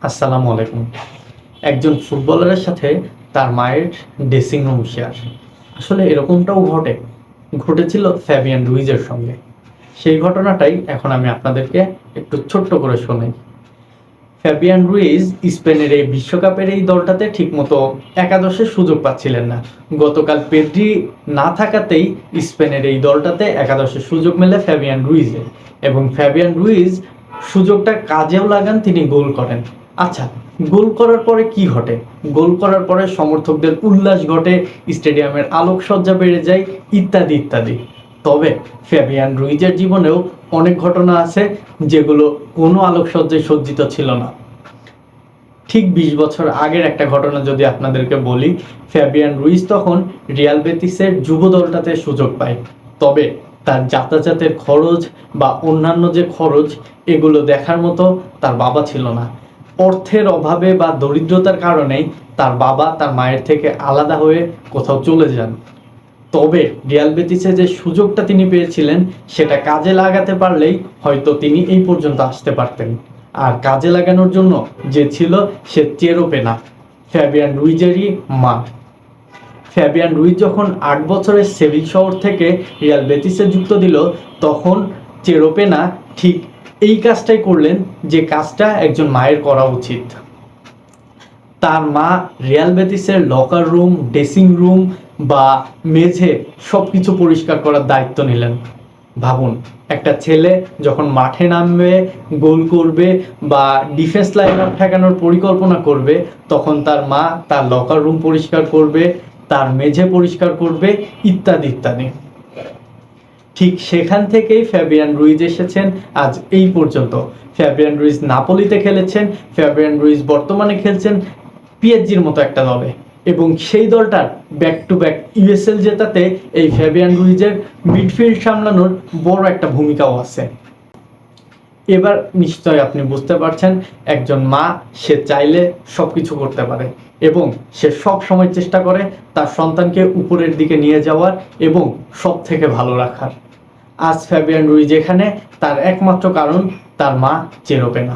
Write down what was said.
আসসালামু আলাইকুম। একজন ফুটবলারের সাথে তার মায়ের ড্রেসিং রুম শেয়ার। আসলে এরকমটাও ঘটেছিল ফ্যাবিয়ান রুইজের সঙ্গে। সেই ঘটনাটাই এখন আমি আপনাদেরকে একটু ছোট্ট করে শোনাই। ফ্যাবিয়ান রুইজ স্পেনের এই বিশ্বকাপের এই দলটাতে ঠিকমতো একাদশের সুযোগ পাচ্ছিলেন না। গতকাল পেদ্রি না থাকাতেই স্পেনের এই দলটাতে একাদশের সুযোগ মেলে ফ্যাবিয়ান রুইজের, এবং ফ্যাবিয়ান রুইজ সুযোগটা কাজেও লাগান, তিনি গোল করেন। আচ্ছা, গোল করার পরে কি ঘটে? গোল করার পরে সমর্থকদের উল্লাস ঘটে, স্টেডিয়ামের আলোকসজ্জা বেড়ে যায়, ইত্যাদি ইত্যাদি। তবে ফ্যাবিয়ান রুইজের জীবনেও অনেক ঘটনা আছে যেগুলো কোনো আলোকসজ্জায় সজ্জিত ছিল না। ঠিক ২০ বছর আগের একটা ঘটনা যদি আপনাদেরকে বলি, ফ্যাবিয়ান রুইজ তখন রিয়াল বেতিসের যুব দলটাতে সুযোগ পায়। তবে তার যাতায়াতের খরচ বা অন্যান্য যে খরচ, এগুলো দেখার মতো তার বাবা ছিল না। অর্থের অভাবে বা দরিদ্রতার কারণেই তার বাবা তার মায়ের থেকে আলাদা হয়ে কোথাও চলে যান। তবে রিয়াল বেতিসে যে সুযোগটা তিনি পেয়েছিলেন, সেটা কাজে লাগাতে পারলেই হয়তো তিনি এই পর্যন্ত আসতে পারতেন। আর কাজে লাগানোর জন্য যে ছিল সে চেরোপেনা, ফ্যাবিয়ান রুইজেরই মা। ফ্যাবিয়ান রুইজ যখন ৮ বছরের সেভিল শহর থেকে রিয়াল বেতিসে যুক্ত দিল, তখন চেরোপেনা ঠিক এই কাজটাই করলেন যে কাজটা একজন মায়ের করা উচিত। তার মা রিয়াল বেতিসের লকার রুম, ড্রেসিং রুম বা মেঝে সব কিছু পরিষ্কার করার দায়িত্ব নিলেন। ভাবুন, একটা ছেলে যখন মাঠে নামবে, গোল করবে বা ডিফেন্স লাইন আপ ঠেকানোর পরিকল্পনা করবে, তখন তার মা তার লকার রুম পরিষ্কার করবে, তার মেঝে পরিষ্কার করবে, ইত্যাদি ইত্যাদি। ঠিক সেখান থেকেই ফ্যাবিয়ান রুইজ এসেছেন আজ এই পর্যন্ত। ফ্যাবিয়ান রুইজ নাপোলিতে খেলেছেন, ফ্যাবিয়ান রুইজ বর্তমানে খেলছেন পিএসজির মতো একটা দলে, এবং সেই দলটার ব্যাক টু ব্যাক ইউএসএল জেতাতে এই ফ্যাবিয়ান রুইজের মিডফিল্ড সামলানোর বড় একটা ভূমিকাও আছে। এবার নিশ্চয় আপনি বুঝতে পারছেন, একজন মা সে চাইলে সব কিছু করতে পারে, এবং সে সব সময় চেষ্টা করে তার সন্তানকে উপরের দিকে নিয়ে যাওয়ার এবং সব থেকে ভালো রাখার। আজ ফ্যাবিয়ান রুইজ এখানে, তার একমাত্র কারণ তার মা চেরোপেনা।